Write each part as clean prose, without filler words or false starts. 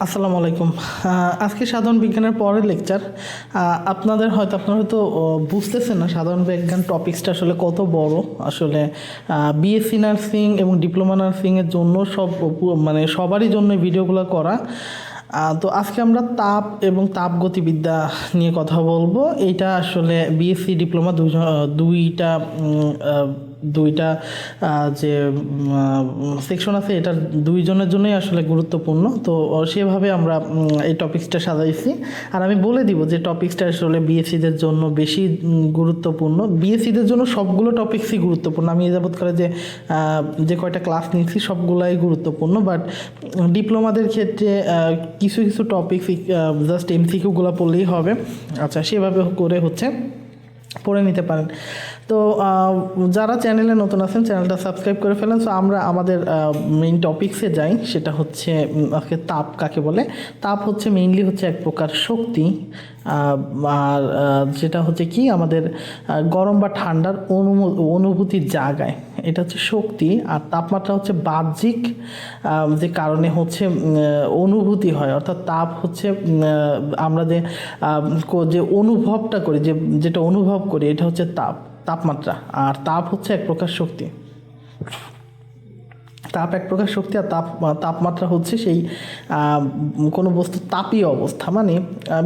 আসসালামু আলাইকুম। আজকে সাধারণ বিজ্ঞানের পরের লেকচার। আপনারা হয়তো বুঝতেছেন না সাধারণ বিজ্ঞান টপিক্সটা আসলে কত বড়। আসলে বিএসসি নার্সিং এবং ডিপ্লোমা নার্সিংয়ের জন্য মানে সবারই জন্য ভিডিওগুলো করা। তো আজকে আমরা তাপ এবং তাপগতিবিদ্যা নিয়ে কথা বলবো। এইটা আসলে বিএসসি ডিপ্লোমা দুইটা দুইটা যে সেকশন আছে, এটা দুইজনের জন্যই আসলে গুরুত্বপূর্ণ। তো সেভাবে আমরা এই টপিক্সটা সাজাইছি। আর আমি বলে দিব যে টপিক্সটা আসলে বিএসসিদের জন্য বেশি গুরুত্বপূর্ণ। বিএসসিদের জন্য সবগুলো টপিক্সই গুরুত্বপূর্ণ। আমি এ যাবৎকালে যে কয়টা ক্লাস নিয়েছি সবগুলাই গুরুত্বপূর্ণ, বাট ডিপ্লোমাদের ক্ষেত্রে কিছু কিছু টপিক্স জাস্ট এমসিকিউগুলো পড়লেই হবে। আচ্ছা, সেভাবে করে পড়ে নিতে পারেন। তো যারা চ্যানেলে নতুন আছেন চ্যানেলটা সাবস্ক্রাইব করে ফেলেন। সো আমরা আমাদের মেইন টপিক্সে যাই। সেটা হচ্ছে আজকে তাপ কাকে বলে। তাপ হচ্ছে মেইনলি এক প্রকার শক্তি। আর যেটা হচ্ছে কি আমাদের গরম বা ঠান্ডার অনুভূতির জায়গায়, এটা হচ্ছে শক্তি। আর তাপমাত্রা হচ্ছে বাহ্যিক যে কারণে অনুভূতি হয়, অর্থাৎ তাপ হচ্ছে আমরা যে অনুভবটা করি, যেটা অনুভব করি, এটা হচ্ছে তাপমাত্রা। আর তাপ হচ্ছে এক প্রকার শক্তি। তাপ এক প্রকার শক্তি, আর তাপমাত্রা হচ্ছে সেই কোনো বস্তু তাপীয় অবস্থা। মানে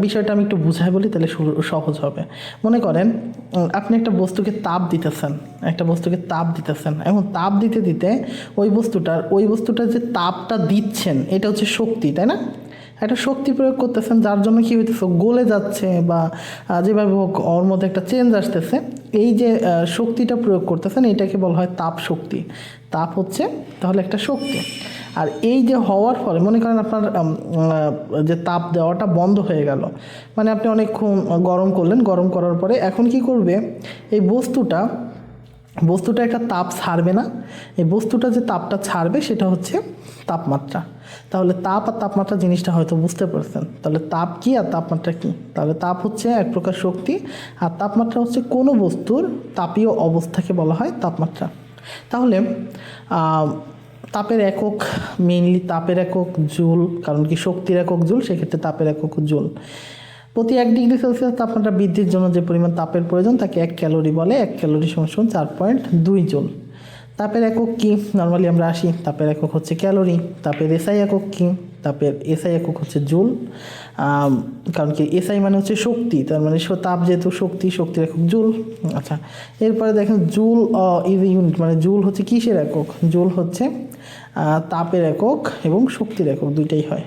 বিষয়টা আমি একটু বুঝাই বলি, তাহলে সহজ হবে। মনে করেন আপনি একটা বস্তুকে তাপ দিতেছেন, এখন তাপ দিতে দিতে ওই বস্তুটার যে তাপটা দিচ্ছেন, এটা হচ্ছে শক্তি, তাই না? একটা শক্তি প্রয়োগ করতেছেন, যার জন্য কি হইতেছে, গলে যাচ্ছে বা যেভাবে হোক ওর মধ্যে একটা চেঞ্জ আসতেছে। এই যে শক্তিটা প্রয়োগ করতেছেন, এটাকে বলা হয় তাপ শক্তি। তাপ হচ্ছে তাহলে একটা শক্তি। আর এই যে হওয়ার ফলে মনে করেন আপনার যে তাপ দেওয়াটা বন্ধ হয়ে গেল, মানে আপনি অনেকক্ষণ গরম করলেন, গরম করার পরে এখন কি করবে, এই বস্তুটা একটা তাপ ছাড়বে না। এই বস্তুটা যে তাপটা ছাড়বে সেটা হচ্ছে তাপমাত্রা। তাহলে তাপ আর তাপমাত্রা জিনিসটা হয়তো বুঝতে পারছেন। তাহলে তাপ কি আর তাপমাত্রা কি? তাহলে তাপ হচ্ছে এক প্রকার শক্তি, আর তাপমাত্রা হচ্ছে কোনো বস্তুর তাপীয় অবস্থাকে বলা হয় তাপমাত্রা। তাহলে তাপের একক, মেইনলি তাপের একক জুল, কারণ কি শক্তির একক জুল, সেক্ষেত্রে তাপের একক জুল। প্রতি 1 ডিগ্রি সেলসিয়াস তাপমাত্রা বৃদ্ধির জন্য যে পরিমাণ তাপের প্রয়োজন তাকে 1 ক্যালোরি বলে। 1 ক্যালোরি সমান 4.2 জুল। তাপের একক কি? নর্মালি আমরা আসি, তাপের একক হচ্ছে ক্যালোরি। তাপের এসআই একক কি? তাপের এসআই একক হচ্ছে জুল। কারণ কি এসআই মানে হচ্ছে শক্তি, তার মানে তাপ যেহেতু শক্তির একক জুল। আচ্ছা, এরপরে দেখেন জুল ইজ ইউনিট, মানে জুল হচ্ছে কিসের একক? জুল হচ্ছে তাপের একক এবং শক্তির একক, দুইটাই হয়।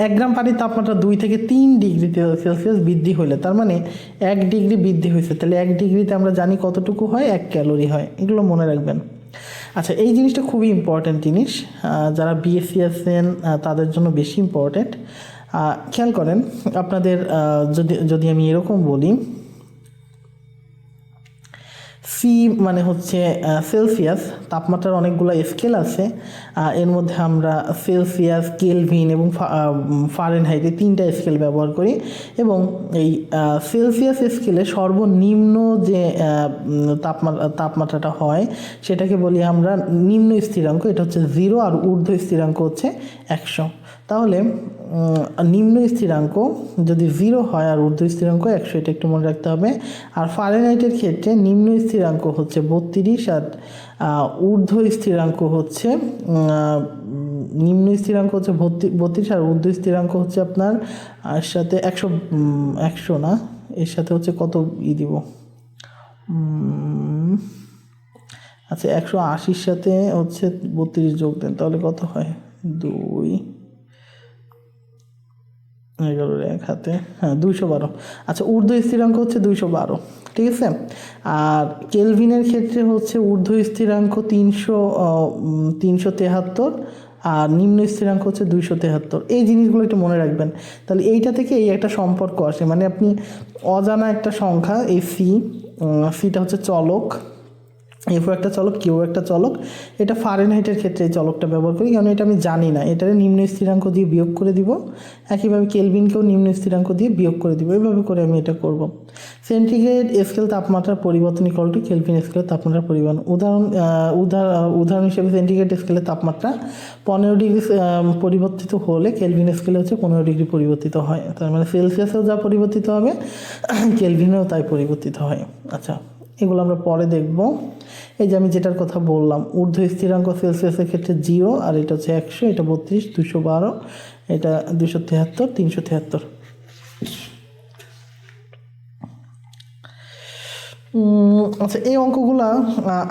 1 গ্রাম পানির তাপমাত্রা 2 থেকে 3 ডিগ্রি সেলসিয়াস বৃদ্ধি হলে, তার মানে 1 ডিগ্রি বৃদ্ধি হয়েছে, তাহলে 1 ডিগ্রিতে আমরা জানি কতটুকু হয়, 1 ক্যালোরি হয়। এগুলো মনে রাখবেন। আচ্ছা, এই জিনিসটা খুবই ইম্পর্ট্যান্ট জিনিস, যারা বিএসসি আছেন তাদের জন্য বেশি ইম্পর্ট্যান্ট। খেয়াল করেন আপনাদের, যদি আমি এরকম বলি, সি মানে হচ্ছে সেলসিয়াস। তাপমাত্রার অনেকগুলো স্কেল আছে, এর মধ্যে আমরা সেলসিয়াস, কেলভিন এবং ফারেনহাইট, এই 3টা স্কেল ব্যবহার করি। এবং এই সেলসিয়াস স্কেলে সর্বনিম্ন যে তাপমাত্রাটা হয় সেটাকে বলি আমরা নিম্ন স্থিরাঙ্ক, এটা হচ্ছে 0, আর ঊর্ধ্ব স্থিরাঙ্ক হচ্ছে 100। তাহলে নিম্ন স্থিরাঙ্ক যদি 0 হয় আর ঊর্ধ্ব স্থিরাঙ্ক 100, এটা একটু মনে রাখতে হবে। আর ফারেনহাইটের ক্ষেত্রে নিম্ন স্থিরাঙ্ক হচ্ছে 32, আর ঊর্ধ্ব স্থিরাঙ্ক হচ্ছে নিম্ন স্থিরাঙ্ক হচ্ছে 32, আর ঊর্ধ্ব স্থিরাঙ্ক হচ্ছে আপনার এর সাথে 100 না, এর সাথে হচ্ছে কত দিব, আচ্ছা 180-র সাথে হচ্ছে 32 যোগ দেন, তাহলে কত হয়, 2 11 এক হাতে, হ্যাঁ 212। আচ্ছা, ঊর্ধ্ব স্থিরাঙ্ক হচ্ছে 212, ঠিক আছে। আর কেলভিনের ক্ষেত্রে হচ্ছে ঊর্ধ্ব স্থিরাঙ্ক 373, আর নিম্ন স্থিরাঙ্ক হচ্ছে 273। এই জিনিসগুলো একটু মনে রাখবেন। তাহলে এইটা থেকে এই একটা সম্পর্ক আসে, মানে আপনি অজানা একটা সংখ্যা, এই সিটা হচ্ছে চলক, এফও একটা চলক, কিউ একটা চলক। এটা ফারেনহাইটের ক্ষেত্রে এই চলকটা ব্যবহার করি, কারণ এটা আমি জানি না, এটারে নিম্ন স্থিরাঙ্ক দিয়ে বিয়োগ করে দিব। একইভাবে কেলভিনকেও নিম্ন স্থিরাঙ্ক দিয়ে বিয়োগ করে দিব। এইভাবে করে আমি এটা করব। সেন্টিগ্রেড স্কেল তাপমাত্রার পরিবর্তন ইকুয়াল টু কেলভিন স্কেলের তাপমাত্রার পরিবর্তন। উদাহরণ হিসেবে সেন্টিগ্রেড স্কেলের তাপমাত্রা 15 ডিগ্রি পরিবর্তিত হলে কেলভিন স্কেলে হচ্ছে 15 ডিগ্রি পরিবর্তিত হয়। তার মানে সেলসিয়াসেও যা পরিবর্তিত হবে কেলভিনেও তাই পরিবর্তিত হয়। আচ্ছা, এগুলো আমরা পরে দেখব। এই যে আমি যেটার কথা বললাম, ঊর্ধ্ব স্থিরাঙ্ক সেলসিয়াসের ক্ষেত্রে 0, আর এটা হচ্ছে 100, এটা 32, 212, এটা 273, 373। আচ্ছা, এই অঙ্কগুলা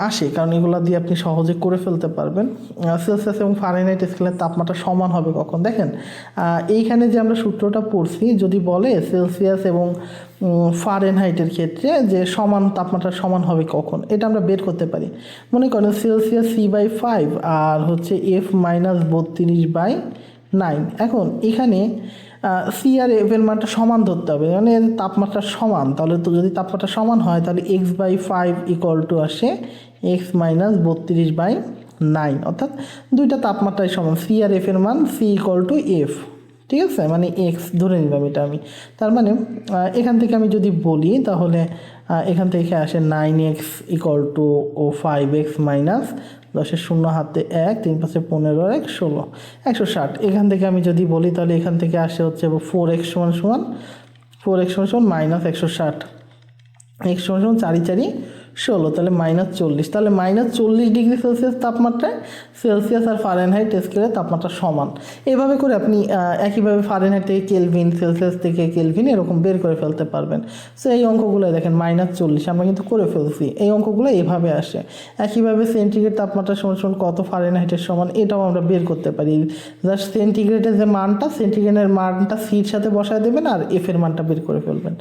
আসে কারণ এগুলা দিয়ে আপনি সহজে করে ফেলতে পারবেন। সেলসিয়াস এবং ফারেনহাইট স্কেলের তাপমাত্রা সমান হবে কখন? দেখেন, এইখানে যে আমরা সূত্রটা পড়ছি, যদি বলে সেলসিয়াস এবং ফারেনহাইটের ক্ষেত্রে যে সমান তাপমাত্রা সমান হবে কখন, এটা আমরা বের করতে পারি। মনে করেন সেলসিয়াস C/5 আর হচ্ছে F-32/9। এখন এখানে সি আর এফ এর মানটা সমান ধরতে হবে, মানে তাপমাত্রা সমান। তাহলে তো যদি তাপমাত্রা সমান হয় তাহলে x/5 ইকুয়াল টু আসে x-32/9, অর্থাৎ দুইটা তাপমাত্রাই সমান। সি আর এফ এর মান সি ইকুয়াল টু এফ, ঠিক আছে, মানে এক্স ধরে নিলাম এটা আমি। তার মানে এখান থেকে আমি যদি বলি তাহলে এখান থেকে আসে 9x equal to 5x minus 10-এর 0 হাতে 1, 3-5 15, 1 16, 160। এখান থেকে আমি যদি বলি তাহলে এখান থেকে আসে হচ্ছে 4x সমান মাইনাস 160, x সমান 4×4 16, তাহলে -40। তাহলে -40 ডিগ্রি সেলসিয়াস তাপমাত্রায় সেলসিয়াস আর ফারেনহাইট স্কেলের তাপমাত্রা সমান। এভাবে করে আপনি একইভাবে ফারেনহাইট থেকে কেলভিন, সেলসিয়াস থেকে কেলভিন এরকম বের করে ফেলতে পারবেন। সো এই অঙ্কগুলো দেখেন -40 আমরা কিন্তু করে ফেলছি। এই অঙ্কগুলো এভাবে আসে। একইভাবে সেন্টিগ্রেড তাপমাত্রা সমান কত ফারেনহাইটের সমান, এটাও আমরা বের করতে পারি। জাস্ট সেন্টিগ্রেডের যে মানটা, সেন্টিগ্রেডের মানটা সির সাথে বসায় দেবেন আর এফ এর মানটা বের করে ফেলবেন।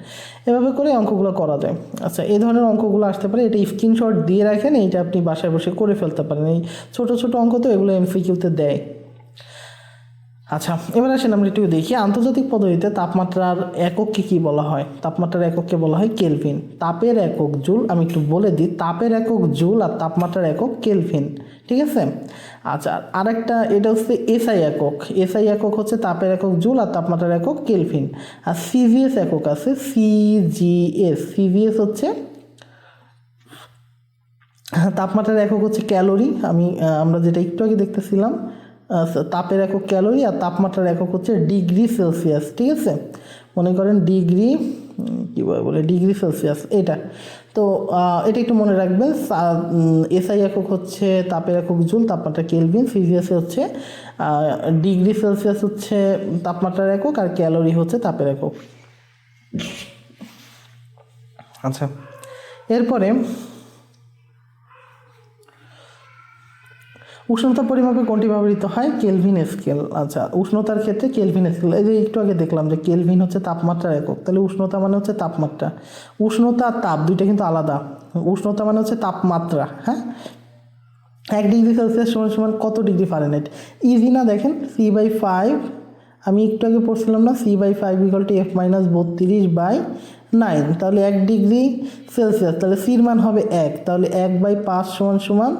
এভাবে করে অঙ্কগুলো করা যায়। আচ্ছা, এই ধরনের অঙ্কগুলো আসতে পারে, এটা স্ক্রিনশট দিয়ে রাখেন, এইটা আপনি বাসায় বসে করে ফেলতে পারেন। এই ছোট ছোট অঙ্ক তো এগুলো এমসিকিউতে দেয়। আচ্ছা, এবার আসেন আমরা একটু দেখি আন্তর্জাতিক পদ্ধতিতে তাপমাত্রার একককে কি বলা হয়। তাপমাত্রার একককে বলা হয় কেলভিন। তাপের একক জুল, আমি একটু বলে দিই, তাপের একক জুল আর তাপমাত্রার একক কেলভিন, ঠিক আছে। আচ্ছা, আরেকটা এটা হচ্ছে এসআই একক। এসআই একক হচ্ছে তাপের একক জুল আর তাপমাত্রার একক কেলভিন। আর সিজিএস একক আছে, সিজিএস হচ্ছে তাপমাত্রার একক হচ্ছে ক্যালোরি। আমরা যেটা একটু আগে দেখতেছিলাম, তাপের একক ক্যালোরি আর তাপমাত্রার একক হচ্ছে ডিগ্রি সেলসিয়াস, ঠিক আছে। মনে করেন ডিগ্রি, কীভাবে বলে, ডিগ্রি সেলসিয়াস এটা। তো এটা একটু মনে রাখবেন। এসআই একক হচ্ছে তাপের একক জুল, তাপমাত্রা কেলভিন। সিজিএস হচ্ছে ডিগ্রি সেলসিয়াস হচ্ছে তাপমাত্রার একক, আর ক্যালোরি হচ্ছে তাপের একক। আচ্ছা, এরপরে উষ্ণতা পরিমাপে কোনটি ব্যবহৃত হয়? Kelvin scale. আচ্ছা, উষ্ণতার ক্ষেত্রে কেলভিন স্কেল। এই যে একটু আগে দেখলাম যে কেলভিন হচ্ছে তাপমাত্রার একক, তাহলে উষ্ণতা মানে হচ্ছে তাপমাত্রা। উষ্ণতা আর তাপ দুইটা কিন্তু আলাদা। উষ্ণতা মানে হচ্ছে তাপমাত্রা, হ্যাঁ। 1 ডিগ্রি সেলসিয়াস সমান কত ডিগ্রি ফারেনহাইট? ইজি না, দেখেন C/5, আমি একটু আগে পড়ছিলাম না, C/5 ইকুয়াল টু F-32/9। তাহলে 1 ডিগ্রি সেলসিয়াস, তাহলে সির মান হবে 1, তাহলে 1/5 সমান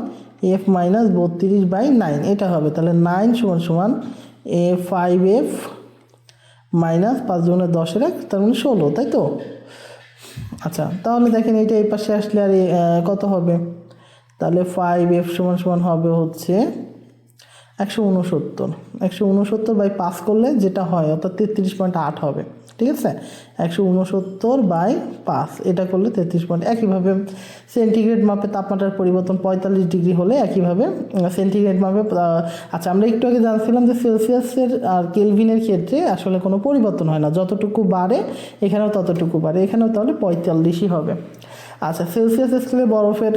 F-32/9 এটা হবে। তাহলে 9 সমান 5F মাইনাস 5×10^1, তার মানে 16, তাই তো? আচ্ছা, তাহলে দেখেন এইটা এই পাশে আসলে আর কত হবে? তাহলে 5F সমান হবে হচ্ছে 169। 169/5 করলে যেটা হয়, অর্থাৎ 33.8 হবে, ঠিক আছে। 169/5 এটা করলে 33. একইভাবে সেন্টিগ্রেড মাপে তাপমাত্রার পরিবর্তন 45 ডিগ্রি হলে একইভাবে সেন্টিগ্রেড মাপে। আচ্ছা, আমরা একটু আগে জানছিলাম যে সেলসিয়াসের আর কেলভিনের ক্ষেত্রে আসলে কোনো পরিবর্তন হয় না, যতটুকু বাড়ে এখানেও ততটুকু বাড়ে, এখানেও তাহলে 45ই হবে। আচ্ছা, সেলসিয়াস স্কেলে বরফের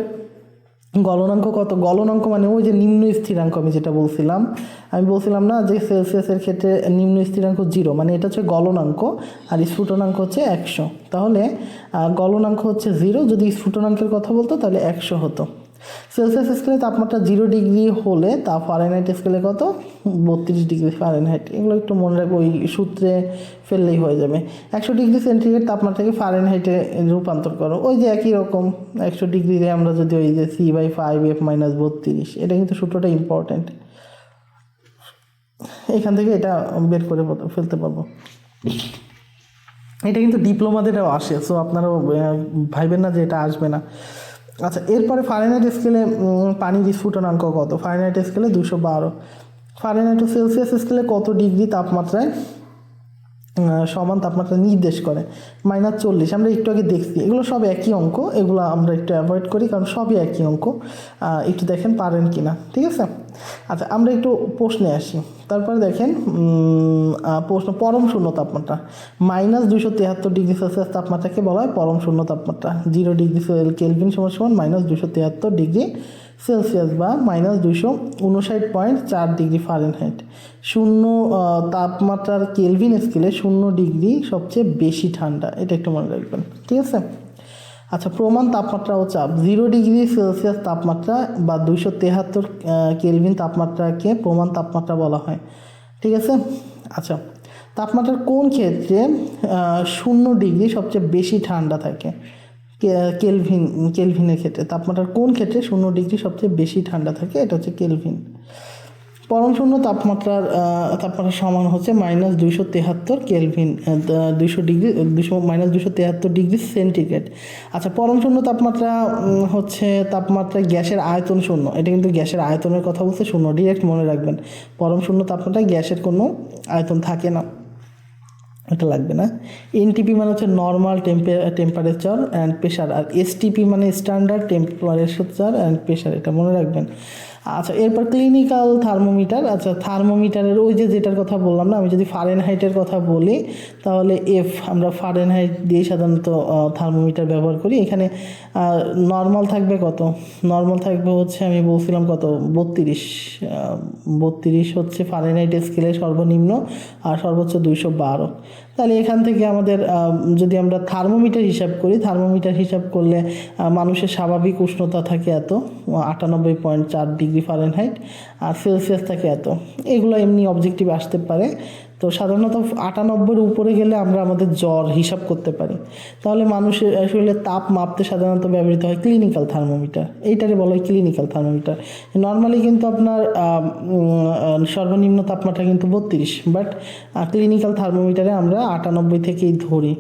গলনাঙ্ক কত? গলনাঙ্ক মানে ওই যে নিম্ন স্থিরাঙ্ক, আমি যেটা বলছিলাম, না যে সেলসিয়াসের ক্ষেত্রে নিম্ন স্থিরাঙ্ক 0, মানে এটা হচ্ছে গলনাঙ্ক, আর স্ফুটনাঙ্ক হচ্ছে 100। তাহলে গলনাঙ্ক হচ্ছে 0, যদি স্ফুটনাঙ্কের কথা বলতো তাহলে 100 হতো। সেলসিয়াস স্কেলে তাপমাত্রা 0 ডিগ্রি হলে তা ফারেনহাইট স্কেলে কত, 32 ডিগ্রি ফারেনহাইট। এগুলো একটু মনে রাখবো, ওই সূত্রে ফেললেই হয়ে যাবে। 100 ডিগ্রি সেন্টিগ্রেড তাপমাত্রাকে ফারেনহাইটে রূপান্তর করো, ওই যে একই রকম 100 ডিগ্রিতে আমরা যদি ওই যে C/5F - 32, এটা কিন্তু সূত্রটা ইম্পর্টেন্ট, এখান থেকে এটা বের করে ফেলতে পারবো। এটা কিন্তু ডিপ্লোমাদেরও আসে, সো আপনারাও ভাইবেন না যে এটা আসবে না। আচ্ছা, এরপরে ফারেনহাইট স্কেলে পানির স্ফুটনাঙ্ক কত, ফারেনহাইট স্কেলে 212, ফারেনহাইট ও সেলসিয়াস স্কেলে কত ডিগ্রি তাপমাত্রায় সমান তাপমাত্রা নির্দেশ করে, -40। আমরা একটু আগে দেখছি, এগুলো সব একই অঙ্ক, এগুলো আমরা একটু অ্যাভয়েড করি কারণ সবই একই অঙ্ক, একটু দেখেন পারেন কি না, ঠিক আছে। আচ্ছা, আমরা একটু প্রশ্নে আসি। তারপরে দেখেন প্রশ্ন, পরম শূন্য তাপমাত্রা, -273 ডিগ্রি সেলসিয়াস তাপমাত্রাকে বলা হয় পরম শূন্য তাপমাত্রা। 0 ডিগ্রি কেলভিন = -273 ডিগ্রি সেলসিয়াস বা -259.4 ডিগ্রি ফারেনহাইট। শূন্য তাপমাত্রার কেলভিন স্কেলে 0 ডিগ্রি সবচেয়ে বেশি ঠান্ডা, এটা একটু মনে রাখবেন, ঠিক আছে। আচ্ছা, প্রমাণ তাপমাত্রা ও চাপ, 0 ডিগ্রি সেলসিয়াস তাপমাত্রা বা 273 কেলভিন তাপমাত্রাকে প্রমাণ তাপমাত্রা বলা হয়, ঠিক আছে। আচ্ছা, তাপমাত্রার কোন ক্ষেত্রে 0 ডিগ্রি সবচেয়ে বেশি ঠান্ডা থাকে, কেলভিনের ক্ষেত্রে তাপমাত্রার কোন ক্ষেত্রে 0 ডিগ্রি সবচেয়ে বেশি ঠান্ডা থাকে, এটা হচ্ছে কেলভিন। পরম শূন্য তাপমাত্রার সমান হচ্ছে -273 কেলভিন, 273 ডিগ্রি সেন্টিগ্রেড। আচ্ছা, পরম শূন্য তাপমাত্রা হচ্ছে তাপমাত্রা গ্যাসের আয়তন শূন্য, এটা কিন্তু গ্যাসের আয়তনের কথা বলছে, শূন্য ডিরেক্ট মনে রাখবেন। পরম শূন্য তাপমাত্রায় গ্যাসের কোনো আয়তন থাকে না, এটা লাগবে না। এনটিপি মানে হচ্ছে নর্মাল টেম্পারেচার অ্যান্ড প্রেশার, আর এসটিপি মানে স্ট্যান্ডার্ড টেম্পারেচার অ্যান্ড প্রেশার, এটা মনে রাখবেন। আচ্ছা, এরপর ক্লিনিক্যাল থার্মোমিটার। আচ্ছা, থার্মোমিটারের ওই যে যেটার কথা বললাম না, আমি যদি ফারেনহাইটের কথা বলি তাহলে এফ, আমরা ফারেনহাইট দিয়ে সাধারণত থার্মোমিটার ব্যবহার করি। এখানে নর্মাল থাকবে কত, নর্মাল থাকবে হচ্ছে আমি বলছিলাম কত, 32 হচ্ছে ফারেনহাইট স্কেলে সর্বনিম্ন, আর সর্বোচ্চ 212। তাহলে এখান থেকে আমাদের যদি আমরা থার্মোমিটার হিসাব করি, থার্মোমিটার হিসাব করলে মানুষের স্বাভাবিক উষ্ণতা থাকে এত, 98.4 ডিগ্রি ফারেনহাইট, আর সেলসিয়াস থাকে এত। এগুলো এমনি অবজেক্টিভ আসতে পারে, তো সাধারণত 98-এর উপরে গেলে আমরা আমাদের জ্বর হিসাব করতে পারি। তাহলে মানুষের শরীরের তাপ মাপতে সাধারণত ব্যবহৃত হয় ক্লিনিক্যাল থার্মোমিটার, এইটারে বলা হয় ক্লিনিক্যাল থার্মোমিটার। নর্মালি কিন্তু আপনার সর্বনিম্ন তাপমাত্রা কিন্তু 32, বাট ক্লিনিক্যাল থার্মোমিটারে আমরা 98 থেকেই ধরি।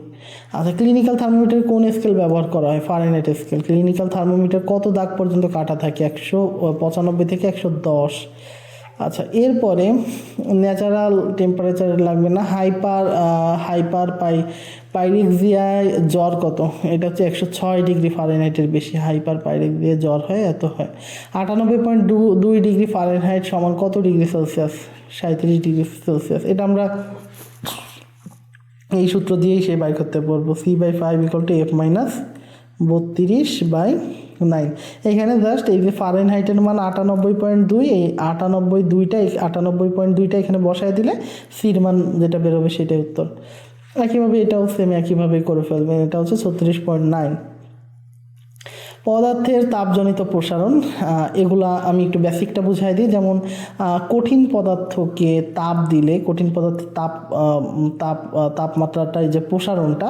আচ্ছা, ক্লিনিক্যাল থার্মোমিটার কোন স্কেল ব্যবহার করা হয়, ফারেনহাইট স্কেল। ক্লিনিক্যাল থার্মোমিটার কত দাগ পর্যন্ত কাটা থাকে, 195 থেকে 110। আচ্ছা, এরপরে ন্যাচারাল টেম্পারেচার লাগবে না। পাইরেক্সিয়ায় জ্বর কত, এটা হচ্ছে 106 ডিগ্রি ফারেনহাইটের বেশি, হাইপার পাইরেক্সিয়ায় জ্বর হয় এত হয়। 98.2 ডিগ্রি ফারেনহাইট সমান কত ডিগ্রি সেলসিয়াস, 37 ডিগ্রি সেলসিয়াস। এটা আমরা এই সূত্র দিয়েই সে বাই করতে পারবো, C/5 = F - 32/9। এখানে জাস্ট এই যে ফারেনহাইটের মান 98.2, এই 98.2টা এখানে বসায় দিলে সির মান যেটা বেরোবে সেটাই উত্তর। একইভাবে এটাও সেম একইভাবে করে ফেলবেন, এটা হচ্ছে 36.9। পদার্থের তাপজনিত প্রসারণ, এগুলা আমি একটু বেসিকটা বুঝাই দিই। যেমন কঠিন পদার্থকে তাপ দিলে, কঠিন পদার্থের তাপমাত্রাটাই যে প্রসারণটা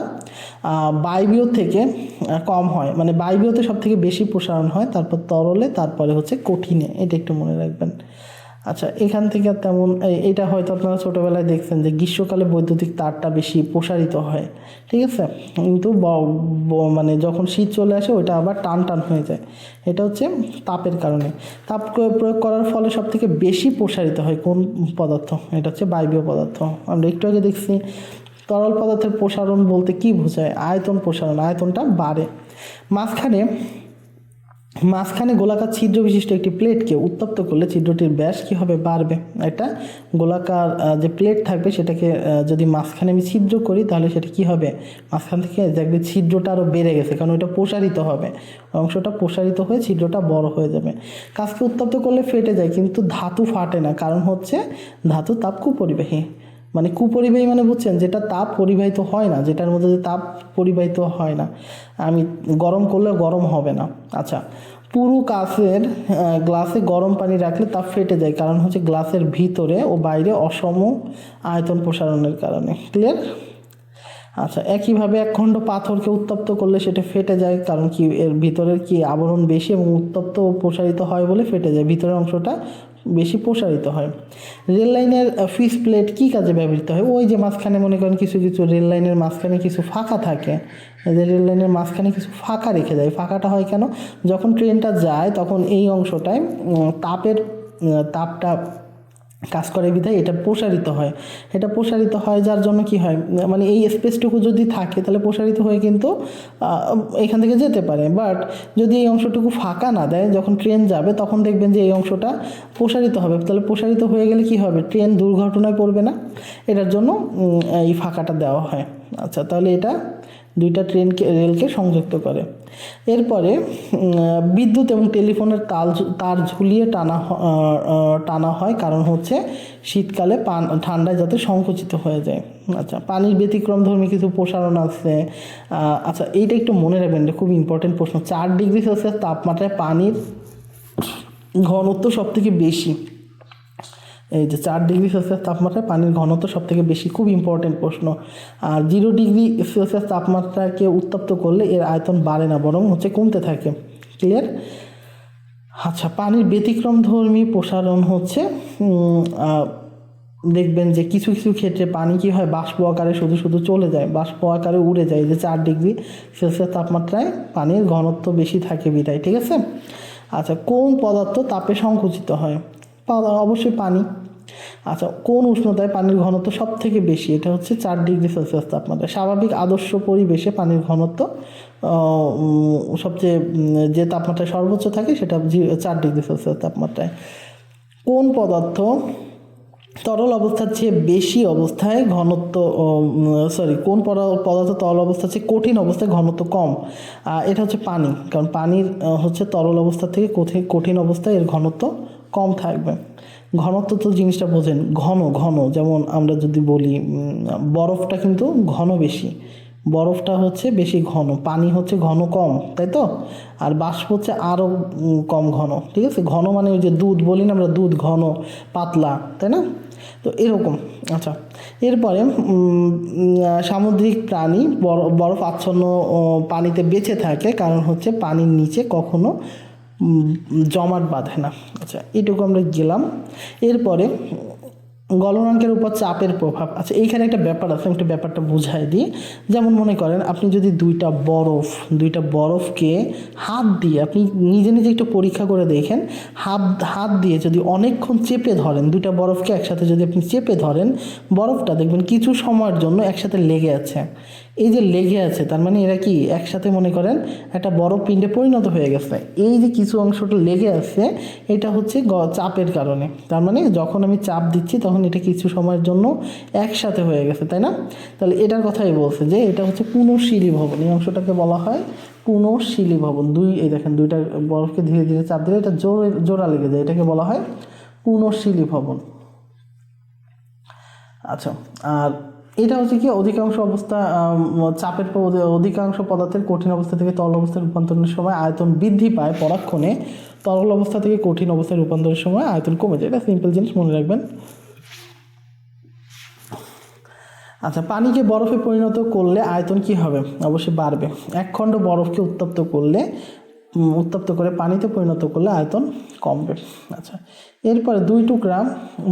বায়বীয় থেকে কম হয়, মানে বায়বীয়তে সব থেকে বেশি প্রসারণ হয়, তারপর তরলে, তারপরে হচ্ছে কঠিনে, এটা একটু মনে রাখবেন। আচ্ছা, এখান থেকে তেমন এটা হয়তো আপনারা ছোটোবেলায় দেখছেন যে গ্রীষ্মকালে বৈদ্যুতিক তারটা বেশি প্রসারিত হয়, ঠিক আছে, কিন্তু মানে যখন শীত চলে আসে ওইটা আবার টান টান হয়ে যায়। এটা হচ্ছে তাপের কারণে। তাপ প্রয়োগ করার ফলে সব থেকে বেশি প্রসারিত হয় কোন পদার্থ, এটা হচ্ছে বায়বীয় পদার্থ। আমরা একটু আগে দেখছি তরল পদার্থের প্রসারণ বলতে কি বোঝায়, আয়তন প্রসারণ, আয়তনটা বাড়ে। মাঝখানে গোলাকার ছিদ্র বিশিষ্ট একটি প্লেটকে উত্তপ্ত করলে ছিদ্রটির ব্যাস কী হবে, বাড়বে। একটা গোলাকার যে প্লেট থাকবে সেটাকে যদি মাঝখানে আমি ছিদ্র করি তাহলে সেটা কী হবে, মাঝখান থেকে দেখবে ছিদ্রটা আরও বেড়ে গেছে, কারণ ওইটা প্রসারিত হবে, অংশটা প্রসারিত হয়ে ছিদ্রটা বড় হয়ে যাবে। কাজকে উত্তপ্ত করলে ফেটে যায়, কিন্তু ধাতু ফাটে না, কারণ হচ্ছে ধাতু তাপ কুপরিবাহী। মানে কুপরিবাহী মানে বুঝছেন, যেটা তাপ পরিবাহিত হয় না, যেটার মধ্যে যে তাপ পরিবাহিত হয় না, আমি গরম করলে গরম হবে না। আচ্ছা, পুরো কাচের গ্লাসে গরম পানি রাখলে তা ফেটে যায়, কারণ হচ্ছে গ্লাসের ভিতরে ও বাইরে অসম আয়তন প্রসারণের কারণে। ক্লিয়ার? আচ্ছা, একইভাবে এক খণ্ড পাথরকে উত্তপ্ত করলে সেটা ফেটে যায়, কারণ কি এর ভিতরের কি আবরণ বেশি এবং উত্তপ্ত ও প্রসারিত হয় বলে ফেটে যায়, ভিতরের অংশটা বেশি প্রসারিত হয়। রেল লাইনের ফিস প্লেট কী কাজে ব্যবহৃত হয়? ওই যে মাঝখানে মনে করেন কিছু কিছু রেল লাইনের মাঝখানে কিছু ফাঁকা থাকে, এই যে রেল লাইনের মাঝখানে কিছু ফাঁকা রেখে দেয়। ফাঁকাটা হয় কেন? যখন ট্রেনটা যায় তখন এই অংশটায় তাপটা কাজ করে বিধায় এটা প্রসারিত হয়। এটা প্রসারিত হয় যার জন্য কি হয়, মানে এই স্পেসটুকু যদি থাকে তাহলে প্রসারিত হয়ে কিন্তু এখান থেকে যেতে পারে। বাট যদি এই অংশটুকু ফাঁকা না দেয়, যখন ট্রেন যাবে তখন দেখবেন যে এই অংশটা প্রসারিত হবে। তাহলে প্রসারিত হয়ে গেলে কি হবে? ট্রেন দুর্ঘটনায় পড়বে না, এটার জন্য এই ফাঁকাটা দেওয়া হয়। আচ্ছা, তাহলে এটা দুইটা রেলকে সংযুক্ত করে। এরপরে বিদ্যুৎ এবং টেলিফোনের তার ঝুলিয়ে টানা হয়, কারণ হচ্ছে শীতকালে ঠান্ডায় যাতে সংকুচিত হয়ে যায়। আচ্ছা, পানির ব্যতিক্রমধর্মী কিছু প্রসারণ আছে। আচ্ছা, এইটা একটু মনে রাখবেন, এটা খুব ইম্পর্টেন্ট প্রশ্ন। 4 ডিগ্রি সেলসিয়াস তাপমাত্রায় পানির ঘনত্ব সব থেকে বেশি। এই যে 4 ডিগ্রি সেলসিয়াস তাপমাত্রায় পানির ঘনত্ব সব থেকে বেশি, খুব ইম্পর্টেন্ট প্রশ্ন। আর 0 ডিগ্রি সেলসিয়াস তাপমাত্রাকে উত্তপ্ত করলে এর আয়তন বাড়ে না, বরং হচ্ছে কমতে থাকে। ক্লিয়ার? আচ্ছা, পানির ব্যতিক্রমধর্মী প্রসারণ হচ্ছে দেখবেন যে কিছু কিছু ক্ষেত্রে পানি কি হয়, বাষ্প আকারে শুধু শুধু চলে যায়, বাষ্প আকারে উড়ে যায়। যে 4 ডিগ্রি সেলসিয়াস তাপমাত্রায় পানির ঘনত্ব বেশি থাকে বিধায়। ঠিক আছে? আচ্ছা, কোন পদার্থ তাপে সংকুচিত হয়? অবশ্যই পানি। আচ্ছা, কোন উষ্ণতায় পানির ঘনত্ব সব থেকে বেশি? এটা হচ্ছে 4 ডিগ্রি সেলসিয়াস তাপমাত্রা। স্বাভাবিক আদর্শ পরিবেশে পানির ঘনত্ব সবচেয়ে যে তাপমাত্রায় সর্বোচ্চ থাকে সেটা 4 ডিগ্রি সেলসিয়াস তাপমাত্রায়। কোন পদার্থ তরল অবস্থার চেয়ে বেশি অবস্থায় ঘনত্ব কোন পদার্থ তরল অবস্থার চেয়ে কঠিন অবস্থায় ঘনত্ব কম? এটা হচ্ছে পানি, কারণ পানির হচ্ছে তরল অবস্থা থেকে কঠিন অবস্থায় এর ঘনত্ব কম থাকবে। ঘনত্ব তো জিনিসটা বোঝেন, ঘন ঘন, যেমন আমরা যদি বলি বরফটা কিন্তু ঘন বেশি, বরফটা হচ্ছে বেশি ঘন, পানি হচ্ছে ঘন কম, তাই তো? আর বাষ্প হচ্ছে আরও কম ঘন। ঠিক আছে? ঘন মানে ওই যে দুধ বলি না আমরা, দুধ ঘন পাতলা, তাই না? তো এরকম। আচ্ছা, এরপরে সামুদ্রিক প্রাণী বরফ আচ্ছন্ন পানিতে বেঁচে থাকে, কারণ হচ্ছে পানির নিচে কখনো জমাট বাঁধে না। আচ্ছা, এটুকু আমরা গেলাম। এরপরে গলনাঙ্কের উপর চাপের প্রভাব। আচ্ছা, এইখানে একটা ব্যাপার আছে, আমি একটা ব্যাপারটা বুঝাই দিই। যেমন মনে করেন আপনি যদি দুইটা বরফকে হাত দিয়ে আপনি নিজে নিজে একটু পরীক্ষা করে দেখেন, হাত দিয়ে যদি অনেকক্ষণ চেপে ধরেন, দুইটা বরফকে একসাথে যদি আপনি চেপে ধরেন, বরফটা দেখবেন কিছু সময়ের জন্য একসাথে লেগে আছে। এই যে লেগে আছে তার মানে এরা কি একসাথে মনে করেন একটা বরফ পিণ্ডে পরিণত হয়ে গেছে। এই যে কিছু অংশটা লেগে আছে এটা হচ্ছে চাপের কারণে। তার মানে যখন আমি চাপ দিচ্ছি তখন এটা কিছু সময়ের জন্য একসাথে হয়ে গেছে, তাই না? তাহলে এটার কথাই বলছে যে এটা হচ্ছে পুনঃশীলী ভবন। এই অংশটাকে বলা হয় পুনঃশীলী ভবন। এই দেখেন দুইটা বরফকে ধীরে ধীরে চাপ দিলে এটা জোড়া লেগে যায়, এটাকে বলা হয় পুনঃশীলী ভবন। আচ্ছা, আর এটা হচ্ছে কি অধিকাংশ পদার্থের কঠিন অবস্থা থেকে তরল অবস্থায় রূপান্তরের সময় আয়তন বৃদ্ধি পায়, পরাক্ষণে তরল অবস্থা থেকে কঠিন অবস্থায় রূপান্তরের সময় আয়তন কমে যায়। এটা সিম্পল জিনিস, মনে রাখবেন। আচ্ছা, পানিকে বরফে পরিণত করলে আয়তন কি হবে? অবশ্যই বাড়বে। এক খণ্ড বরফকে উত্তপ্ত করে পানিতে পরিণত করলে আয়তন কমবে। আচ্ছা, এরপরে 2 টুকরা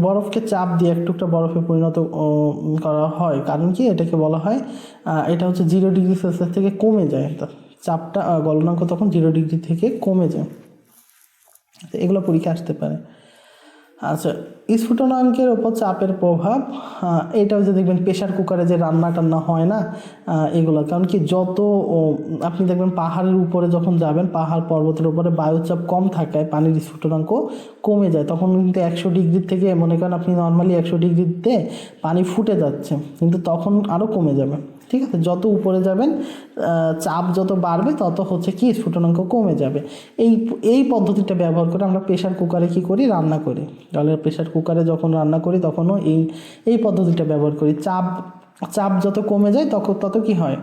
বরফকে চাপ দিয়ে 1 টুকরা বরফে পরিণত করা হয়, কারণ কি এটাকে বলা হয় এটা হচ্ছে 0 ডিগ্রি সেলসিয়াস থেকে কমে যায়, চাপটা গলনাঙ্ক তখন 0 ডিগ্রি থেকে কমে যায়। এগুলো পরীক্ষা আসতে পারে। আচ্ছা, স্ফুটনাঙ্কের ওপর চাপের প্রভাব, এটাও যে দেখবেন প্রেশার কুকারে যে রান্না টান্না হয় না এগুলো, কারণ কি যত আপনি দেখবেন পাহাড়ের উপরে যখন যাবেন, পাহাড় পর্বতের উপরে বায়ুচাপ কম থাকায় পানির স্ফুটনাঙ্ক কমে যায়। তখন কিন্তু 100 ডিগ্রি থেকে মনে করেন আপনি নর্মালি 100 ডিগ্রিতে পানি ফুটে যাচ্ছে, কিন্তু তখন আরও কমে যাবে। ঠিক আছে? যত উপরে যাবেন চাপ যত বাড়বে তত হচ্ছে কি স্ফুটনাঙ্ক কমে যাবে। এই পদ্ধতিটা ব্যবহার করে আমরা প্রেশার কুকারে কি করি, রান্না করি। তাহলে প্রেশার কুকারে যখন রান্না করি তখনও এই পদ্ধতিটা ব্যবহার করি। চাপ চাপ যত কমে যায় তত কি হয়,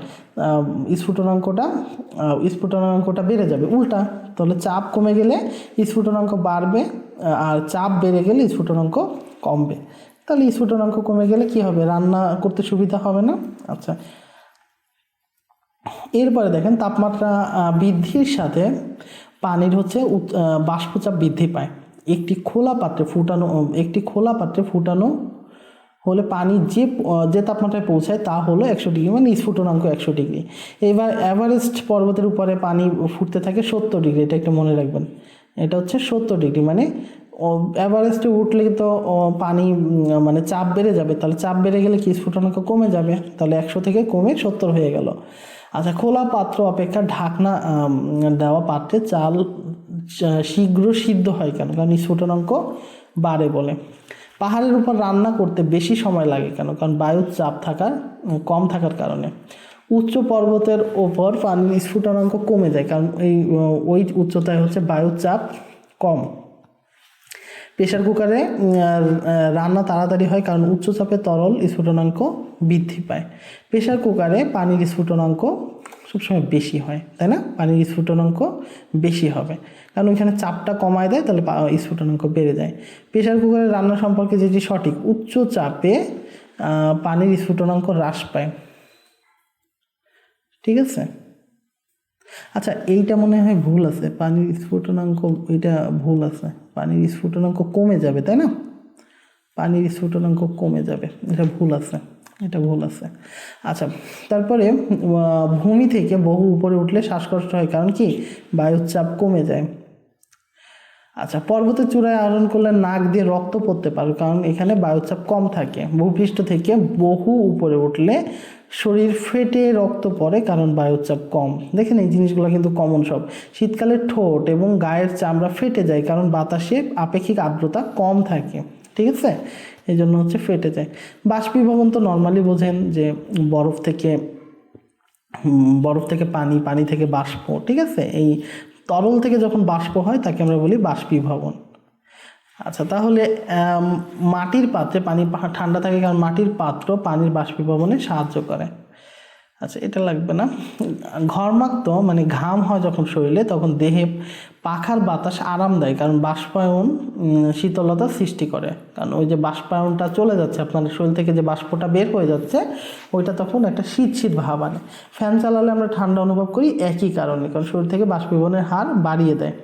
স্ফুটনাঙ্কটা বেড়ে যাবে। উল্টা, তাহলে চাপ কমে গেলে স্ফুটনাঙ্ক বাড়বে, আর চাপ বেড়ে গেলে স্ফুটনাঙ্ক কমবে। তাহলে স্ফুটনাঙ্ক কমে গেলে কি হবে, রান্না করতে সুবিধা হবে না। আচ্ছা, এরপরে দেখেন তাপমাত্রা বৃদ্ধির সাথে পানির হচ্ছে বাষ্পচাপ বৃদ্ধি পায়। একটি খোলা পাত্রে ফুটানো হলে পানি যে তাপমাত্রায় পৌঁছায় তা হলো 100 ডিগ্রি, মানে স্ফুটনাঙ্ক 100 ডিগ্রি। এবার এভারেস্ট পর্বতের উপরে পানি ফুটতে থাকে 70 ডিগ্রি, এটা একটু মনে রাখবেন। এটা হচ্ছে 70 ডিগ্রি, মানে এভারেস্টে উঠলে তো পানি মানে চাপ বেড়ে যাবে, তাহলে চাপ বেড়ে গেলে কি স্ফুটনাঙ্ক কমে যাবে, তাহলে 100 থেকে কমে 70 হয়ে গেল। আচ্ছা, খোলা পাত্র অপেক্ষা ঢাকনা দেওয়া পাত্রে চাল শীঘ্র সিদ্ধ হয় কেন? কারণ স্ফুটনাঙ্ক বাড়ে বলে। পাহাড়ের উপর রান্না করতে বেশি সময় লাগে কেন? কারণ বায়ুর চাপ কম থাকার কারণে। উচ্চ পর্বতের ওপর পানির স্ফুটনাঙ্ক কমে যায়, কারণ ওই উচ্চতায় হচ্ছে বায়ুর চাপ কম। প্রেসার কুকারে রান্না তাড়াতাড়ি হয়, কারণ উচ্চ চাপে তরল স্ফুটনাঙ্ক বৃদ্ধি পায়। প্রেসার কুকারে পানির স্ফুটনাঙ্ক সবসময় বেশি হয়, তাই না? পানির স্ফুটনাঙ্ক বেশি হবে, কারণ ওইখানে চাপটা কমায় দেয়, তাহলে স্ফুটনাঙ্ক বেড়ে যায়। প্রেসার কুকারে রান্না সম্পর্কে যেটি সঠিক, উচ্চ চাপে পানির স্ফুটনাঙ্ক হ্রাস পায়। ঠিক আছে। আচ্ছা, এইটা মনে হয় ভুল আছে, পানির স্ফুটনাঙ্ক, এটা ভুল আছে, পানির স্ফুটনাঙ্ক কমে যাবে, তাই না? পানির স্ফুটনাঙ্ক কমে যাবে, এটা ভুল আছে। আচ্ছা, তারপরে ভূমি থেকে বহু উপরে উঠলে শ্বাসকষ্ট হয়, কারণ কি বায়ুর চাপ কমে যায়। আচ্ছা, পর্বতের চূড়ায় আরোহণ করলে নাক দিয়ে রক্ত পড়তে পারে, কারণ এখানে বায়ুচাপ কম থাকে। ভূপৃষ্ঠ থেকে বহু উপরে উঠলে শরীর ফেটে রক্ত পড়ে, কারণ বায়ুচাপ কম। দেখেন, এই জিনিসগুলো কিন্তু কমন সব। শীতকালে ঠোঁট এবং গায়ের চামড়া ফেটে যায়, কারণ বাতাসে আপেক্ষিক আর্দ্রতা কম থাকে। ঠিক আছে, এই জন্য হচ্ছে ফেটে যায়। বাষ্পীভবন তো নর্মালি বোঝেন যে বরফ থেকে পানি থেকে বাষ্প। ঠিক আছে, এই তরল থেকে যখন বাষ্প হয় তাকে আমরা বলি বাষ্পীভবন। আচ্ছা, তাহলে মাটির পাত্রে পানি ঠান্ডা থাকে, কারণ মাটির পাত্র পানির বাষ্পীভবনে সাহায্য করে। আচ্ছা, এটা লাগবে না। ঘর্মাক্ত মানে ঘাম হয় যখন শরীরে, তখন দেহে পাখার বাতাস আরাম দেয়, কারণ বাষ্পায়ন শীতলতা সৃষ্টি করে। কারণ ওই যে বাষ্পায়নটা চলে যাচ্ছে, আপনার শরীর থেকে যে বাষ্পটা বের হয়ে যাচ্ছে, ওইটা তখন একটা শীত ভাব আনে। ফ্যান চালালে আমরা ঠান্ডা অনুভব করি একই কারণে, কারণ শরীর থেকে বাষ্পীভবনের হার বাড়িয়ে দেয়।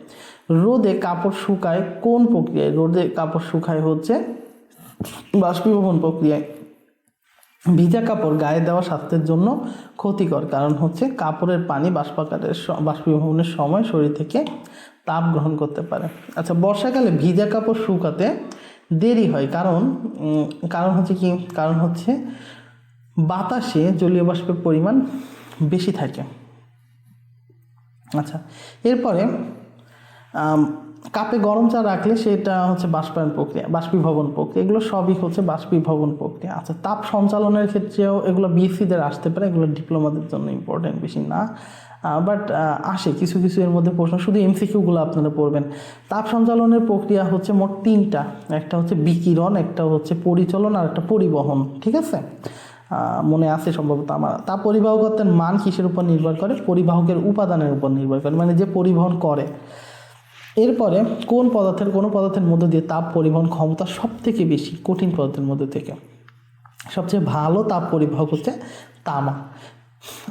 রোদে কাপড় শুকায় কোন প্রক্রিয়ায়? রোদে কাপড় শুকায় হচ্ছে বাষ্পীভবন প্রক্রিয়ায়। ভিজা কাপড় গায়ে দেওয়া স্বাস্থ্যের জন্য ক্ষতিকর, কারণ হচ্ছে কাপড়ের পানি বাষ্পীভবনের সময় শরীর থেকে তাপ গ্রহণ করতে পারে। আচ্ছা, বর্ষাকালে ভিজা কাপড় শুকাতে দেরি হয়, কারণ হচ্ছে বাতাসে জলীয় বাষ্পের পরিমাণ বেশি থাকে। আচ্ছা, এরপরে কাপে গরম চা রাখলে সেটা হচ্ছে বাষ্পীভবন প্রক্রিয়া। এগুলো সবই হচ্ছে বাষ্পীভবন প্রক্রিয়া। আচ্ছা, তাপ সঞ্চালনের ক্ষেত্রেও এগুলো বিএসসিদের আসতে পারে, এগুলো ডিপ্লোমাদের জন্য ইম্পর্টেন্ট বেশি না, বাট আসে কিছু এর মধ্যে প্রশ্ন। শুধু এমসিকিউগুলো আপনারা পড়বেন। তাপ সঞ্চালনের প্রক্রিয়া হচ্ছে মোট 3টা, একটা হচ্ছে বিকিরণ, একটা হচ্ছে পরিচলন, আর একটা পরিবহন। ঠিক আছে, মনে আছে সম্ভবত আমার। তাপ পরিবাহকত্বের মান কিসের উপর নির্ভর করে? পরিবাহকের উপাদানের উপর নির্ভর করে, মানে যে পরিবহন করে। এরপরে কোনো পদার্থের মধ্যে দিয়ে তাপ পরিবহন ক্ষমতা সব থেকে বেশি? কঠিন পদার্থের মধ্যে থেকে সবচেয়ে ভালো তাপ পরিবাহক হচ্ছে তামা।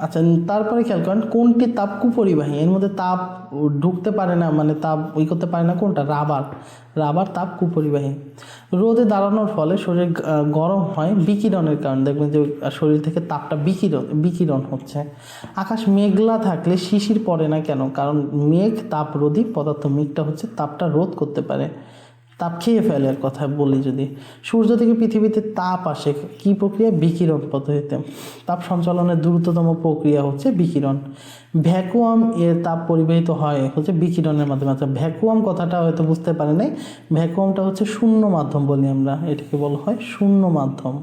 আচ্ছা, তারপরে খেয়াল করেন কোনটি তাপ কুপরিবাহী? এর মধ্যে তাপ ঢুকতে পারে না, মানে তাপ করতে পারে না, কোনটা? রাবার তাপ কুপরিবাহী। রোদে দাঁড়ানোর ফলে শরীর গরম হয় বিকিরণের কারণে, দেখবেন যে শরীর থেকে তাপটা বিকিরণ হচ্ছে। আকাশ মেঘলা থাকলে শিশির পড়ে না কেন? কারণ মেঘ তাপরোধী পদার্থ, মেঘটা হচ্ছে তাপটা রোধ করতে পারে, তাপ খেয়ে ফেলে। এর কথা বলি, যদি সূর্য থেকে পৃথিবীতে তাপ আসে কি প্রক্রিয়া? বিকিরণ পদ্ধতিতে। তাপ সঞ্চালনের দ্রুততম প্রক্রিয়া হচ্ছে বিকিরণ। ভ্যাকুয়াম এর তাপ পরিবাহিত হয় হচ্ছে বিকিরণের মাধ্যমে। আচ্ছা, ভ্যাকুয়াম কথাটা হয়তো বুঝতে পারে নাই, ভ্যাকুয়ামটা হচ্ছে শূন্য মাধ্যম বলি আমরা, এটাকে বলা হয় শূন্য মাধ্যম।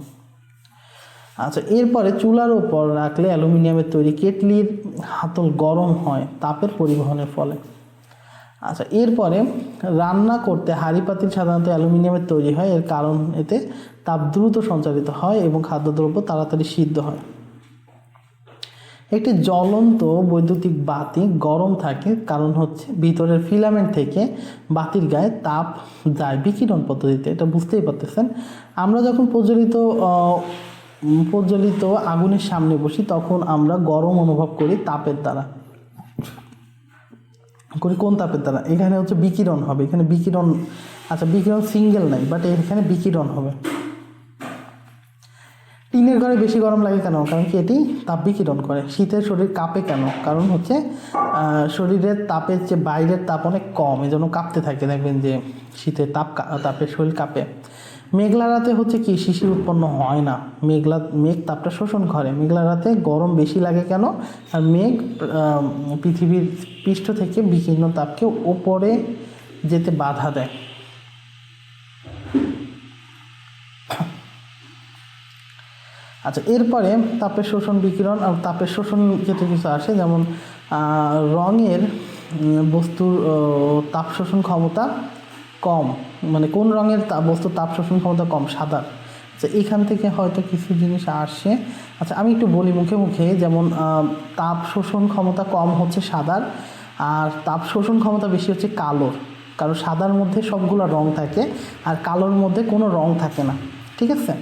আচ্ছা, এরপরে চুলার ওপর রাখলে অ্যালুমিনিয়ামের তৈরি কেটলির হাতল গরম হয় তাপের পরিবহনের ফলে। আচ্ছা, এরপরে রান্না করতে হাঁড়ি পাতিল সাধারণত অ্যালুমিনিয়ামের তৈরি হয়, এর কারণ এতে তাপ দ্রুত সঞ্চারিত হয় এবং খাদ্যদ্রব্য তাড়াতাড়ি সিদ্ধ হয়। একটি জ্বলন্ত বৈদ্যুতিক বাতি গরম থাকে কারণ হচ্ছে ভিতরের ফিলামেন্ট থেকে বাতির গায়ে তাপ যায় বিকিরণ পদ্ধতিতে। এটা বুঝতেই পারতেছেন। আমরা যখন প্রজ্বলিত আগুনের সামনে বসি তখন আমরা গরম অনুভব করি তাপের দ্বারা। কোন তাপের দ্বারা? এখানে হচ্ছে বিকিরণ হবে, এখানে বিকিরণ, আচ্ছা বিকিরণ সিঙ্গেল নাই, বাট এখানে বিকিরণ হবে। টিনের ঘরে বেশি গরম লাগে কেন? কারণ কি এটি তাপ বিকিরণ করে। শীতের শরীর কাঁপে কেন? কারণ হচ্ছে শরীরের তাপের চেয়ে বাইরের তাপ অনেক কম, এজন্য কাঁপতে থাকে। দেখবেন যে শীতের তাপে শরীর কাঁপে। মেঘলা রাতে হচ্ছে কি শিশির উৎপন্ন হয় না, মেঘ তাপটা শোষণ করে। মেঘলা রাতে গরম বেশি লাগে কেন? আর মেঘ পৃথিবীর পৃষ্ঠ থেকে বিকীর্ণ তাপকে ওপরে যেতে বাধা দেয়। আচ্ছা, এরপরে তাপের শোষণ বিকিরণ আর তাপের শোষণ ক্ষেত্রে কিছু আসে, যেমন রঙের বস্তুর তাপ শোষণ ক্ষমতা কম, মানে কোন রঙের বস্তুর তাপ শোষণ ক্ষমতা কম? সাদা। আচ্ছা, এখান থেকে হয়তো কিছু জিনিস আসে। আচ্ছা, আমি একটু বলি মুখে মুখে, যেমন তাপ শোষণ ক্ষমতা কম হচ্ছে সাদার, আর তাপ শোষণ ক্ষমতা বেশি হচ্ছে কালোর। কারণ সাদার মধ্যে সবগুলো রং থাকে আর কালোর মধ্যে কোনো রং থাকে না। ঠিক আছে,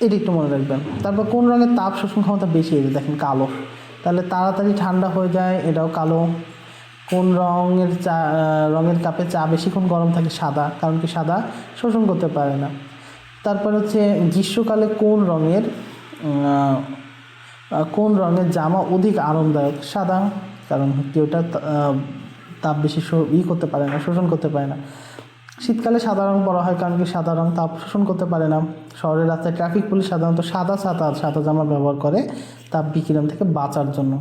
এটা একটু মনে রাখবেন। তারপর কোন রঙের তাপ শোষণ ক্ষমতা বেশি? এই যে দেখেন কালো, তাহলে তাড়াতাড়ি ঠান্ডা হয়ে যায়, এটাও কালো। কোন রঙের কাপে চা বেশিক্ষণ গরম থাকে? সাদা, কারণ কি সাদা শোষণ করতে পারে না। তারপর হচ্ছে গ্রীষ্মকালে কোন রঙের জামা অধিক আরামদায়ক? সাদা, কারণ হচ্ছে ওটা তাপ বেশি করতে পারে না, শোষণ করতে পারে না। শীতকালে সাদা রং পরা হয়, কারণ কি সাদা রং তাপ শোষণ করতে পারে না। শহরের রাস্তায় ট্রাফিক পুলিশ সাধারণত সাদা জামা ব্যবহার করে তাপ বিকিরণ থেকে বাঁচার জন্য।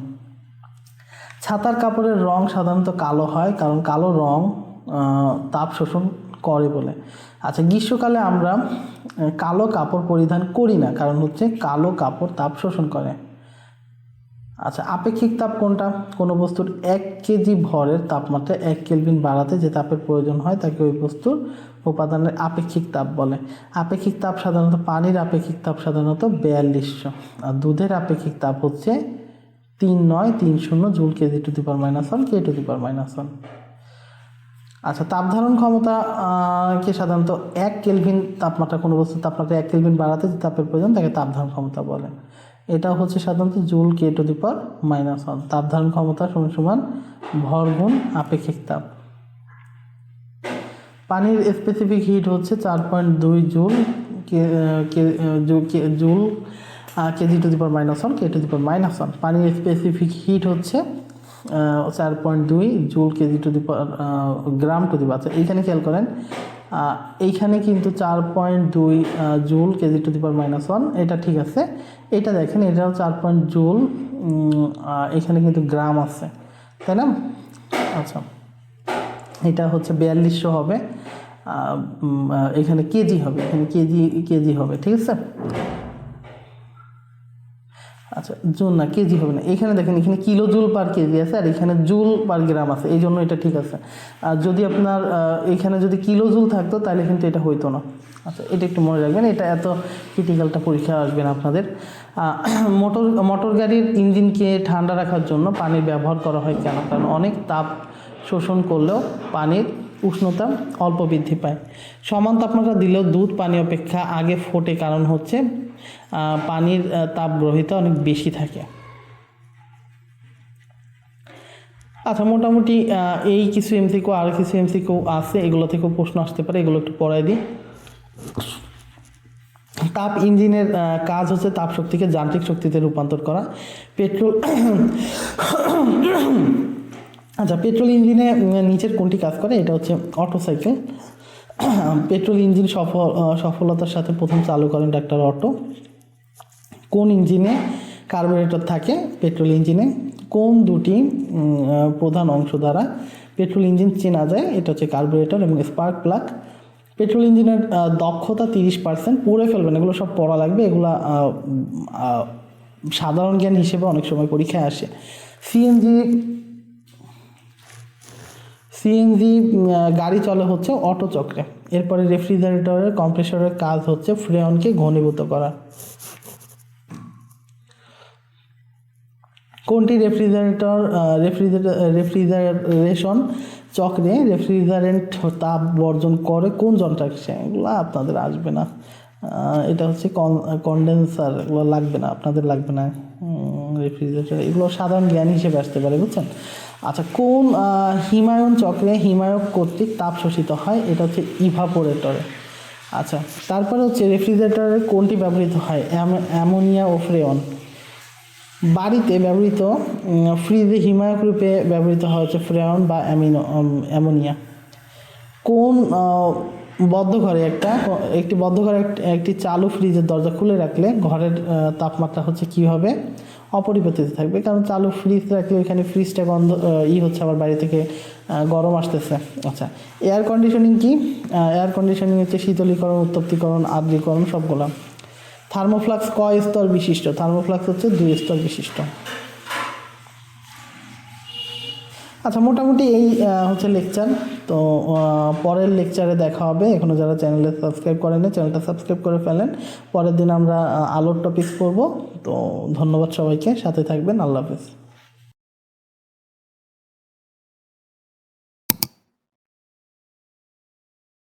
ছাতার কাপড়ের রং সাধারণত কালো হয়, কারণ কালো রং তাপ শোষণ করে বলে। আচ্ছা, গ্রীষ্মকালে আমরা কালো কাপড় পরিধান করি না, কারণ হচ্ছে কালো কাপড় তাপ শোষণ করে। আচ্ছা, আপেক্ষিক তাপ কোনটা? কোনো বস্তুর 1 কেজি ভরের তাপমাত্রা 1 কেলভিন বাড়াতে যে তাপের প্রয়োজন হয় তাকে ওই বস্তুর উপাদানের আপেক্ষিক তাপ বলে। আপেক্ষিক তাপ সাধারণত পানির আপেক্ষিক তাপ সাধারণত 4200, আর দুধের আপেক্ষিক তাপ হচ্ছে 3930 joule kg to the power -1 K to the power -1। আচ্ছা, তাপ ধারণ ক্ষমতা কে সাধারণত 1 কেলভিন তাপমাত্রা, কোনো বস্তুর তাপমাত্রা 1 কেলভিন বাড়াতে যে তাপের প্রয়োজন তাকে তাপ ধারণ ক্ষমতা বলে। এটা হচ্ছে সাধারণত joule K to the power -1। তাপ ধারণ ক্ষমতা সমান ভর গুণ আপেক্ষিক তাপ। পানির স্পেসিফিক হিট হচ্ছে 4.2 joule kg to the power -1 K to the power -1। পানির স্পেসিফিক হিট হচ্ছে 4.2 joule kg to the power gram to the power. এইখানে খেয়াল করেন, এইখানে কিন্তু 4.2 joule kg to the power -1, এটা ঠিক আছে। এটা দেখেন, এটাও 4 জুল, এখানে কিন্তু গ্রাম আছে, তাই না? আচ্ছা, এটা হচ্ছে 4200 হবে, এখানে কেজি হবে, এখানে কেজি হবে, ঠিক আছে। আচ্ছা, জুল না, কেজি হবে না। এখানে দেখেন, এখানে কিলো জুল পার কেজি আছে আর এখানে জুল পার গ্রাম আছে, এই জন্য এটা ঠিক আছে। আর যদি আপনার এখানে যদি কিলো জুল থাকতো তাহলে কিন্তু এটা হইতো না। আচ্ছা, এটা একটু মনে রাখবেন, এটা এত ক্রিটিক্যালটা পরীক্ষা আসবে না আপনাদের। মোটর গাড়ির ইঞ্জিনকে ঠান্ডা রাখার জন্য পানির ব্যবহার করা হয় কেন? কারণ অনেক তাপ শোষণ করলেও পানির উষ্ণতা অল্প বৃদ্ধি পায়। সমান তাপমাত্রা দিলেও দুধ পানি অপেক্ষা আগে ফোটে, কারণ হচ্ছে পানির তাপ গ্রহীতা অনেক বেশি থাকে। আচ্ছা, মোটামুটি এই কিছু এমসিকিউ আর কিছু এমসিকিউ আছে, এগুলো থেকেও প্রশ্ন আসতে পারে, এগুলো একটু পড়াই দিই। তাপ ইঞ্জিনের কাজ হচ্ছে তাপ শক্তিকে যান্ত্রিক শক্তিতে রূপান্তর করা। পেট্রোল ইঞ্জিনে নিচের কোনটি কাজ করে? এটা হচ্ছে অটো সাইকেল। পেট্রোল ইঞ্জিন সফলতার সাথে প্রথম চালু করেন ডাক্তার অটো। কোন ইঞ্জিনে কার্বোরেটর থাকে? পেট্রোল ইঞ্জিনে। কোন দুটি প্রধান অংশ দ্বারা পেট্রোল ইঞ্জিন চেনা যায়? এটা হচ্ছে কার্বোরেটর এবং স্পার্ক প্লাগ। পেট্রোল ইঞ্জিনের দক্ষতা 30%, পড়ে ফেলবেন, এগুলো সব পড়া লাগবে, এগুলো সাধারণ জ্ঞান হিসেবে অনেক সময় পরীক্ষায় আসে। সিএনজি গাড়ি চলে হচ্ছে অটো চক্রে। এরপরে রেফ্রিজারেটরের কম্প্রেসরের কাজ হচ্ছে ফ্রেয়নকে ঘনীভূত করা। কোনটি রেফ্রিজারেশন চক্রে রেফ্রিজারেন্ট তাপ বর্জন করে কোন যন্ত্রাংশে? এগুলো আপনাদের আসবে না। এটা হচ্ছে কন্ডেন্সার, এগুলো লাগবে না, আপনাদের লাগবে না। রেফ্রিজারেটর এগুলো সাধারণ জ্ঞান হিসেবে আসতে পারে, বুঝছেন। আচ্ছা, কোন হিমায়ন চক্রে হিমায়ক কর্তৃক তাপ শোষিত হয়? এটা হচ্ছে ইভাপোরেটরে। আচ্ছা, তারপরে হচ্ছে রেফ্রিজারেটরে কোনটি ব্যবহৃত হয়? অ্যামোনিয়া ও ফ্রেয়ন। বাড়িতে ব্যবহৃত ফ্রিজে হিমায়ক রূপে ব্যবহৃত হয় হচ্ছে ফ্রেয়ন বা অ্যামোনিয়া। কোন বদ্ধ ঘরে একটি বদ্ধ ঘরে একটি চালু ফ্রিজের দরজা খুলে রাখলে ঘরের তাপমাত্রা হচ্ছে কী হবে? অপরিবর্তিত থাকবে, কারণ চালু ফ্রিজ রাখলে ওইখানে ফ্রিজটা গন্ধ হচ্ছে, আবার বাইরে থেকে গরম আসতেছে। আচ্ছা, এয়ার কন্ডিশনিং কি? এয়ার কন্ডিশনিং হচ্ছে শীতলীকরণ, উত্তপ্তিকরণ, আর্দ্রীকরণ সবগুলো। থার্মোফ্লাক্স কয় স্তর বিশিষ্ট? থার্মোফ্লাক্স হচ্ছে 2 স্তর বিশিষ্ট। আচ্ছা, মোটামুটি এই হচ্ছে লেকচার। তো পরের লেকচারে দেখা হবে। এখনও যারা চ্যানেলে সাবস্ক্রাইব করেন চ্যানেলটা সাবস্ক্রাইব করে ফেলেন। পরের দিন আমরা আলোর টপিক পড়ব। তো ধন্যবাদ সবাইকে, সাথে থাকবেন। আল্লাহ হাফেজ।